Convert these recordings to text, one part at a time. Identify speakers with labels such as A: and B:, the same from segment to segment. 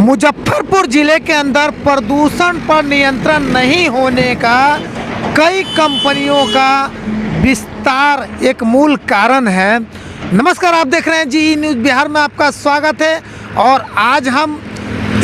A: मुजफ्फरपुर जिले के अंदर प्रदूषण पर नियंत्रण नहीं होने का कई कंपनियों का विस्तार एक मूल कारण है। नमस्कार, आप देख रहे हैं जी न्यूज़ बिहार में आपका स्वागत है। और आज हम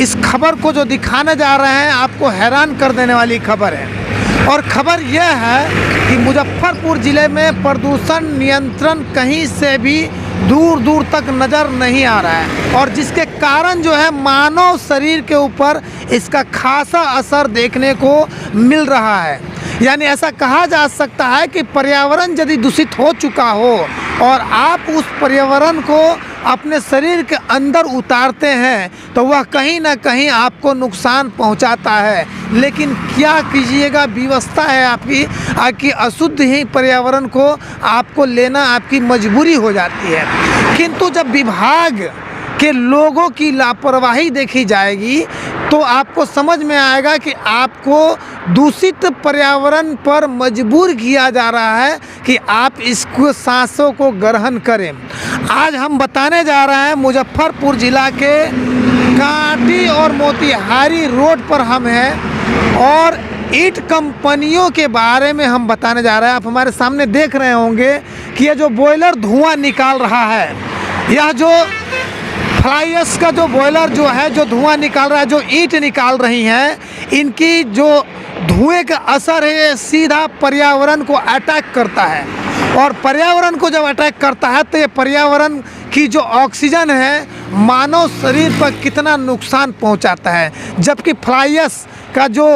A: इस खबर को जो दिखाने जा रहे हैं आपको हैरान कर देने वाली खबर है। और खबर यह है कि मुजफ्फरपुर ज़िले में प्रदूषण नियंत्रण कहीं से भी दूर दूर तक नज़र नहीं आ रहा है, और जिसके कारण जो है मानव शरीर के ऊपर इसका खासा असर देखने को मिल रहा है। यानी ऐसा कहा जा सकता है कि पर्यावरण यदि दूषित हो चुका हो और आप उस पर्यावरण को अपने शरीर के अंदर उतारते हैं तो वह कहीं ना कहीं आपको नुकसान पहुंचाता है। लेकिन क्या कीजिएगा, व्यवस्था है आपकी अशुद्ध ही पर्यावरण को आपको लेना आपकी मजबूरी हो जाती है। किंतु जब विभाग के लोगों की लापरवाही देखी जाएगी तो आपको समझ में आएगा कि आपको दूषित पर्यावरण पर मजबूर किया जा रहा है कि आप इसको सांसों को ग्रहण करें। आज हम बताने जा रहे हैं मुजफ्फरपुर ज़िला के कांटी और मोतिहारी रोड पर हम हैं, और ईंट कंपनियों के बारे में हम बताने जा रहे हैं। आप हमारे सामने देख रहे होंगे कि यह जो बॉयलर धुआं निकाल रहा है, यह जो फ्लाईएश का जो बॉयलर जो है जो धुआं निकाल रहा है, जो ईंट निकाल रही हैं, इनकी जो धुएं का असर है ये सीधा पर्यावरण को अटैक करता है। और पर्यावरण को जब अटैक करता है तो ये पर्यावरण की जो ऑक्सीजन है मानव शरीर पर कितना नुकसान पहुंचाता है। जबकि फ्लाईएश का जो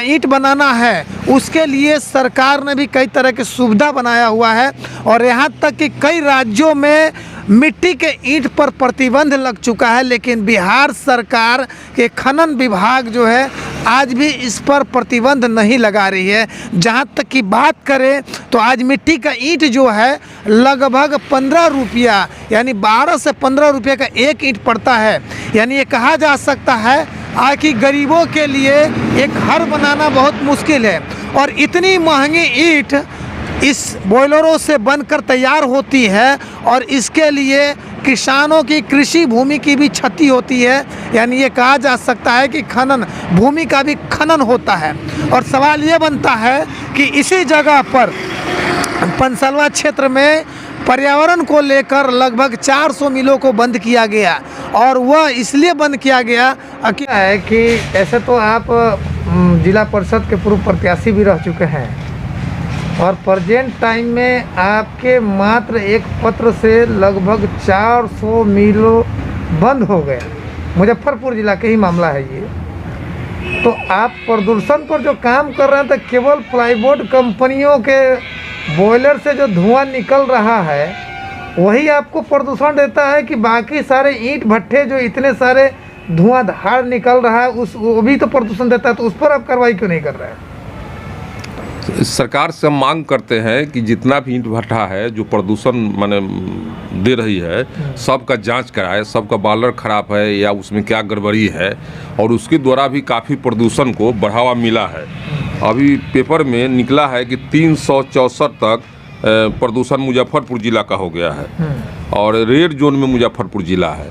A: ईंट बनाना है उसके लिए सरकार ने भी कई तरह की सुविधा बनाया हुआ है, और यहाँ तक कि कई राज्यों में मिट्टी के ईंट पर प्रतिबंध लग चुका है। लेकिन बिहार सरकार के खनन विभाग जो है आज भी इस पर प्रतिबंध नहीं लगा रही है। जहाँ तक की बात करें तो आज मिट्टी का ईंट जो है लगभग 15 रुपया यानी 12 से 15 रुपये का एक ईंट पड़ता है। यानी ये कहा जा सकता है कि गरीबों के लिए एक घर बनाना बहुत मुश्किल है। और इतनी महंगी ईंट इस बॉयलरों से बनकर तैयार होती है, और इसके लिए किसानों की कृषि भूमि की भी क्षति होती है। यानी ये कहा जा सकता है कि खनन भूमि का भी खनन होता है। और सवाल ये बनता है कि इसी जगह पर पंसलवा क्षेत्र में पर्यावरण को लेकर लगभग 400 मिलों को बंद किया गया, और वह इसलिए बंद किया गया क्या है कि ऐसे तो आप जिला परिषद के पूर्व प्रत्याशी भी रह चुके हैं, और प्रेजेंट टाइम में आपके मात्र एक पत्र से लगभग 400 मिलों बंद हो गया। मुजफ्फरपुर ज़िला के ही मामला है ये। तो आप प्रदूषण पर जो काम कर रहे हैं तो केवल प्लाईवुड कंपनियों के बॉयलर से जो धुआं निकल रहा है वही आपको प्रदूषण देता है, कि बाकी सारे ईंट भट्ठे जो इतने सारे धुआंधार निकल रहा है वो भी तो प्रदूषण देता है। तो उस पर आप कार्रवाई क्यों नहीं कर रहे हैं?
B: सरकार से हम मांग करते हैं कि जितना भी ईंट भट्ठा है जो प्रदूषण माने दे रही है सबका जांच कराए, सबका बॉयलर खराब है या उसमें क्या गड़बड़ी है, और उसके द्वारा भी काफ़ी प्रदूषण को बढ़ावा मिला है। अभी पेपर में निकला है कि 364 तक प्रदूषण मुजफ्फरपुर ज़िला का हो गया है, और रेड जोन में मुजफ्फरपुर ज़िला है।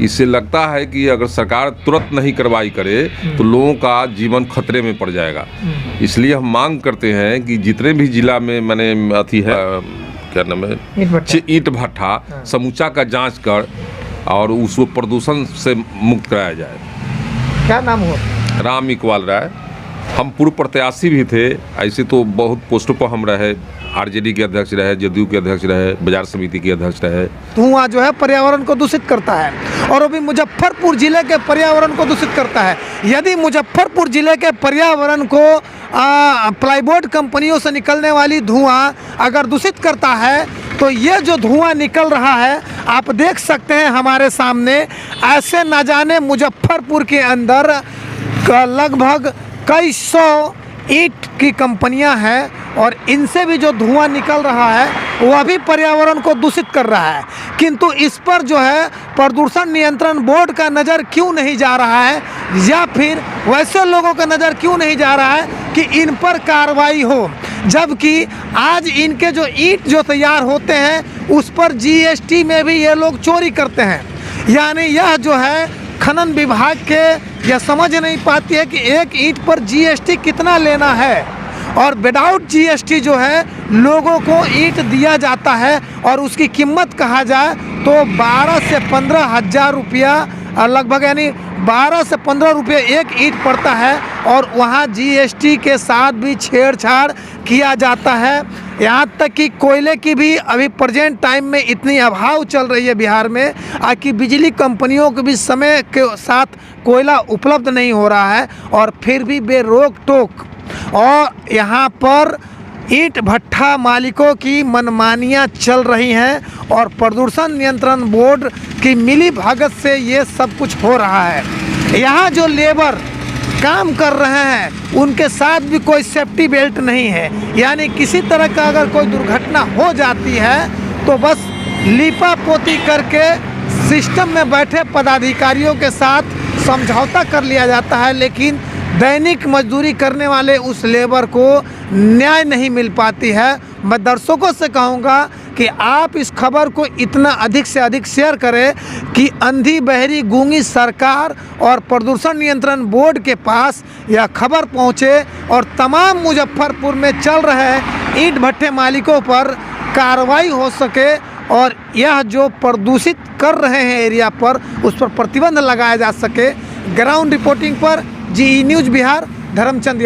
B: इससे लगता है कि अगर सरकार तुरंत नहीं कार्रवाई करे तो लोगों का जीवन खतरे में पड़ जाएगा। इसलिए हम मांग करते हैं कि जितने भी ज़िला में मैंने अथी है क्या नाम है ईंट भट्ठा समूचा का जांच कर और उसको प्रदूषण से मुक्त कराया जाए।
A: क्या नाम हो?
B: राम इकबाल राय। हम पूर्व प्रत्याशी भी थे, ऐसे तो बहुत पोस्टों पर हम रहे, आरजेडी के अध्यक्ष रहे, जदयू के अध्यक्ष रहे, बाजार समिति के अध्यक्ष रहे।
A: धुआं जो है पर्यावरण को दूषित करता है, और वो भी मुजफ्फरपुर ज़िले के पर्यावरण को दूषित करता है। यदि मुजफ्फरपुर ज़िले के पर्यावरण को प्लाईवुड कंपनियों से निकलने वाली धुआं अगर दूषित करता है तो ये जो धुआं निकल रहा है आप देख सकते हैं हमारे सामने। ऐसे न जाने मुजफ्फरपुर के अंदर लगभग कई सौ ईंट की कंपनियां हैं, और इनसे भी जो धुआं निकल रहा है वह भी पर्यावरण को दूषित कर रहा है। किंतु इस पर जो है प्रदूषण नियंत्रण बोर्ड का नज़र क्यों नहीं जा रहा है, या फिर वैसे लोगों का नज़र क्यों नहीं जा रहा है कि इन पर कार्रवाई हो। जबकि आज इनके जो ईंट जो तैयार होते हैं उस पर जीएसटी में भी ये लोग चोरी करते हैं। यानी यह जो है खनन विभाग के यह समझ नहीं पाती है कि एक ईंट पर जीएसटी कितना लेना है, और विदाउट जीएसटी जो है लोगों को ईंट दिया जाता है और उसकी कीमत कहा जाए तो 12 से 15 हज़ार रुपया लगभग, यानी 12 से 15 रुपये एक ईंट पड़ता है, और वहाँ जीएसटी के साथ भी छेड़छाड़ किया जाता है। यहाँ तक कि कोयले की भी अभी प्रेजेंट टाइम में इतनी अभाव चल रही है बिहार में कि बिजली कंपनियों को भी समय के साथ कोयला उपलब्ध नहीं हो रहा है, और फिर भी बेरोक टोक और यहाँ पर ईंट भट्ठा मालिकों की मनमानियाँ चल रही हैं, और प्रदूषण नियंत्रण बोर्ड की मिली भगत से ये सब कुछ हो रहा है। यहाँ जो लेबर काम कर रहे हैं उनके साथ भी कोई सेफ्टी बेल्ट नहीं है, यानी किसी तरह का अगर कोई दुर्घटना हो जाती है तो बस लीपा पोती करके सिस्टम में बैठे पदाधिकारियों के साथ समझौता कर लिया जाता है, लेकिन दैनिक मजदूरी करने वाले उस लेबर को न्याय नहीं मिल पाती है। मैं दर्शकों से कहूँगा कि आप इस खबर को इतना अधिक से अधिक शेयर करें कि अंधी बहरी गूंगी सरकार और प्रदूषण नियंत्रण बोर्ड के पास यह खबर पहुँचे और तमाम मुजफ्फरपुर में चल रहे ईंट भट्ठे मालिकों पर कार्रवाई हो सके, और यह जो प्रदूषित कर रहे हैं एरिया पर उस पर प्रतिबंध लगाया जा सके। ग्राउंड रिपोर्टिंग पर जी न्यूज़ बिहार, धर्मचंद।